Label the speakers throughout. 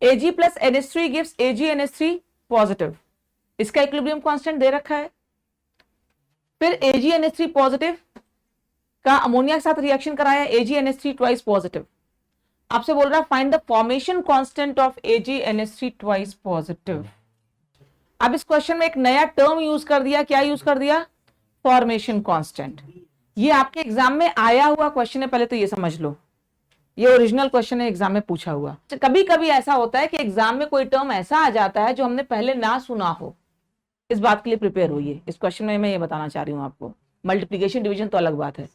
Speaker 1: Ag plus NH3 gives AgNH3 positive, इसका equilibrium constant दे रखा है। फिर AgNH3 पॉजिटिव का अमोनिया के साथ रिएक्शन कराया, AgNH3 ट्वाइस पॉजिटिव। आपसे बोल रहा है find the formation constant of AgNH3 twice positive. अब इस क्वेश्चन में एक नया टर्म यूज कर दिया, क्या यूज कर दिया? Formation constant. ये आपके एग्जाम में आया हुआ क्वेश्चन है, पहले तो ये समझ लो, ये ओरिजिनल क्वेश्चन है, एग्जाम में पूछा हुआ। कभी कभी ऐसा होता है कि एग्जाम में कोई टर्म ऐसा आ जाता है जो हमने पहले ना सुना हो, इस बात के लिए प्रिपेयर हुई। इस क्वेश्चन में मैं ये बताना चाह रही हूँ आपको, मल्टीप्लीकेशन डिवीजन तो अलग बात है।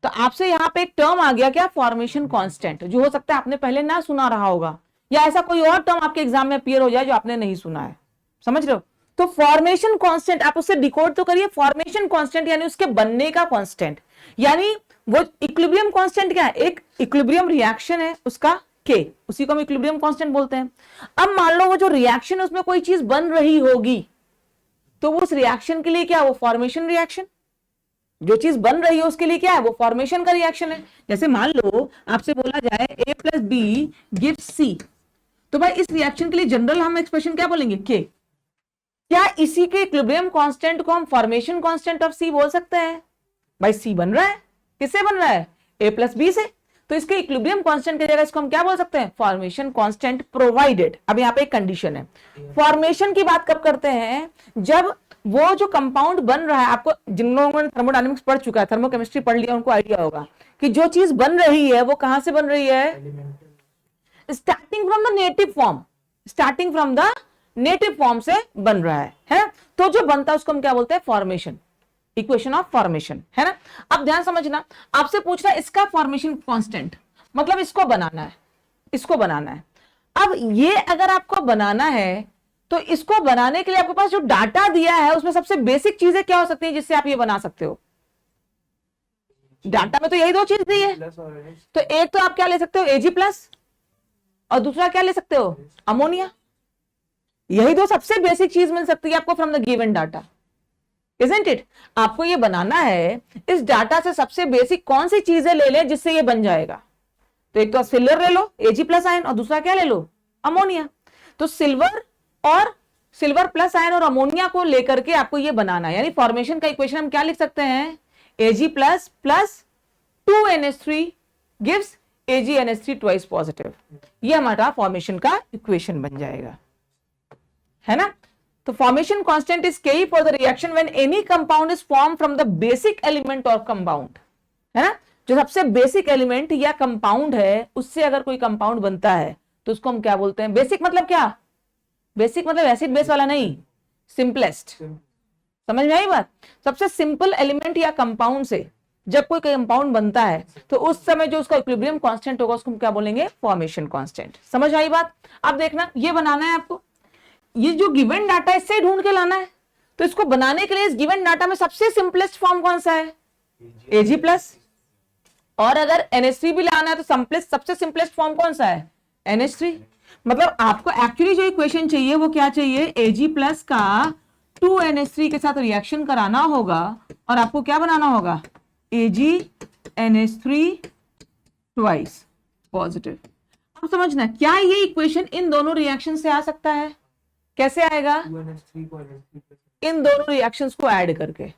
Speaker 1: तो आपसे यहाँ पे एक टर्म आ गया, क्या? फॉर्मेशन कांस्टेंट, जो हो सकता है आपने पहले ना सुना रहा होगा, या ऐसा कोई और टर्म आपके एग्जाम में अपीयर हो जाए जो आपने नहीं सुना है। समझ रहे हो? तो फॉर्मेशन कांस्टेंट आप उससे डिकोड तो करिए। फॉर्मेशन कांस्टेंट यानी उसके बनने का कांस्टेंट, यानी वो इक्विलिब्रियम कांस्टेंट क्या है? एक इक्विलिब्रियम रिएक्शन है उसका के, उसी को हम इक्विलिब्रियम कांस्टेंट बोलते हैं। अब मान लो वो जो रिएक्शन है उसमें कोई चीज बन रही होगी, तो वो उस रिएक्शन के लिए क्या? वो फॉर्मेशन रिएक्शन। जो चीज बन रही है उसके लिए क्या है? वो फॉर्मेशन का रिएक्शन है। जैसे मान लो आपसे बोला जाए A plus B gives C, तो भाई इस रिएक्शन के लिए जनरल हम एक्सप्रेशन क्या बोलेंगे? के। क्या इसी के इक्विलिब्रियम कांस्टेंट को हम फॉर्मेशन कांस्टेंट ऑफ C बोल सकते हैं? भाई C बन रहा है, किससे बन रहा है? A प्लस बी से, तो इसके इक्विलिब्रियम कांस्टेंट की जगह इसको हम क्या बोल सकते हैं? Formation constant provided. अब यहाँ पे एक कंडीशन है, फॉर्मेशन की बात कब करते हैं? जब वो जो कंपाउंड बन रहा है, आपको जिन लोगों ने थर्मोडायनेमिक्स पढ़ चुका है, थर्मोकेमिस्ट्री पढ़ लिया, उनको आइडिया होगा कि जो चीज बन रही है वो कहां से बन रही है? Starting from the native form, starting from the native form से बन रहा है? तो जो बनता है उसको हम क्या बोलते हैं? फॉर्मेशन, इक्वेशन ऑफ फॉर्मेशन, है ना? अब ध्यान समझना, आपसे पूछ रहा है इसका फॉर्मेशन कांस्टेंट, मतलब इसको बनाना है, इसको बनाना है। अब ये अगर आपको बनाना है तो इसको बनाने के लिए आपके पास जो डाटा दिया है उसमें सबसे बेसिक चीजें क्या हो सकती हैं जिससे आप ये बना सकते हो? डाटा में तो यही दो चीज दी है, तो एक तो आप क्या ले सकते हो? Ag प्लस, और दूसरा क्या ले सकते हो? अमोनिया। यही दो सबसे बेसिक चीज मिल सकती है आपको from the given data, isn't it? आपको ये बनाना है, इस डाटा से सबसे बेसिक कौन सी चीजें ले ले जिससे ये बन जाएगा? तो एक तो सिल्वर ले लो Ag प्लस आयन, और दूसरा क्या ले लो? अमोनिया। तो सिल्वर और सिल्वर प्लस आयन और अमोनिया को लेकर के आपको ये बनाना है, यानी फॉर्मेशन का इक्वेशन हम क्या लिख सकते हैं? Ag plus plus 2NH3 gives AgNH3 twice positive. ये हमारा फॉर्मेशन का इक्वेशन बन जाएगा, है ना? तो formation constant is Ke for the reaction when any compound is form from the basic element और कंपाउंड, है ना? जो सबसे बेसिक एलिमेंट या कंपाउंड है उससे अगर कोई कंपाउंड बनता है तो उसको हम क्या बोलते हैं? बेसिक मतलब क्या? बेसिक मतलब एसिड बेस वाला नहीं, सिंपलेस्ट। समझ में आई बात? सबसे सिंपल एलिमेंट या कंपाउंड से जब कोई कंपाउंड बनता है तो उस समय जो उसका इक्विलिब्रियम कांस्टेंट होगा उसको हम क्या बोलेंगे? Formation constant. समझ आई बात? अब देखना, ये बनाना है आपको, ये जो गिवन डाटा है इससे ढूंढ के लाना है। तो इसको बनाने के लिए इस गिवन डाटा में सबसे सिंपलेस्ट फॉर्म कौन सा है? Ag प्लस, और अगर NH3 भी लाना है तो सबसे सिंपलेस्ट फॉर्म कौन सा है? NH3। मतलब आपको एक्चुअली जो इक्वेशन चाहिए वो क्या चाहिए? Ag प्लस का 2NH3 के साथ रिएक्शन कराना होगा और आपको क्या बनाना होगा? AgNH3 twice positive. अब समझना, क्या ये इक्वेशन इन दोनों रिएक्शन से आ सकता है? कैसे आएगा? इन दोनों रिएक्शंस को ऐड करके।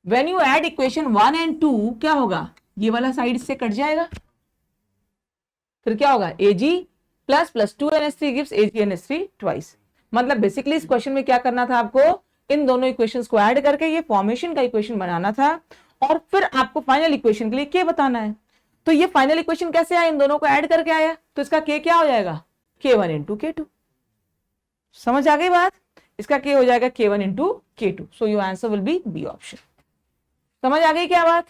Speaker 1: When you add equation 1 and 2 क्या होगा? ये वाला साइड से कट जाएगा, फिर क्या होगा? Ag plus plus 2NH3 gives AgNH3 twice. मतलब बेसिकली इस क्वेश्चन में क्या करना था आपको? इन दोनों इक्वेशंस को ऐड करके ये फॉर्मेशन का इक्वेशन बनाना था, और फिर आपको फाइनल इक्वेशन के लिए K बताना है। तो ये फाइनल इक्वेशन कैसे आया? इन दोनों को ऐड करके आया, तो इसका K क्या हो जाएगा? K1 into K2। समझ आ गई बात? इसका K हो जाएगा K1 into K2। So your answer will be B option. समझ आ गई क्या बात?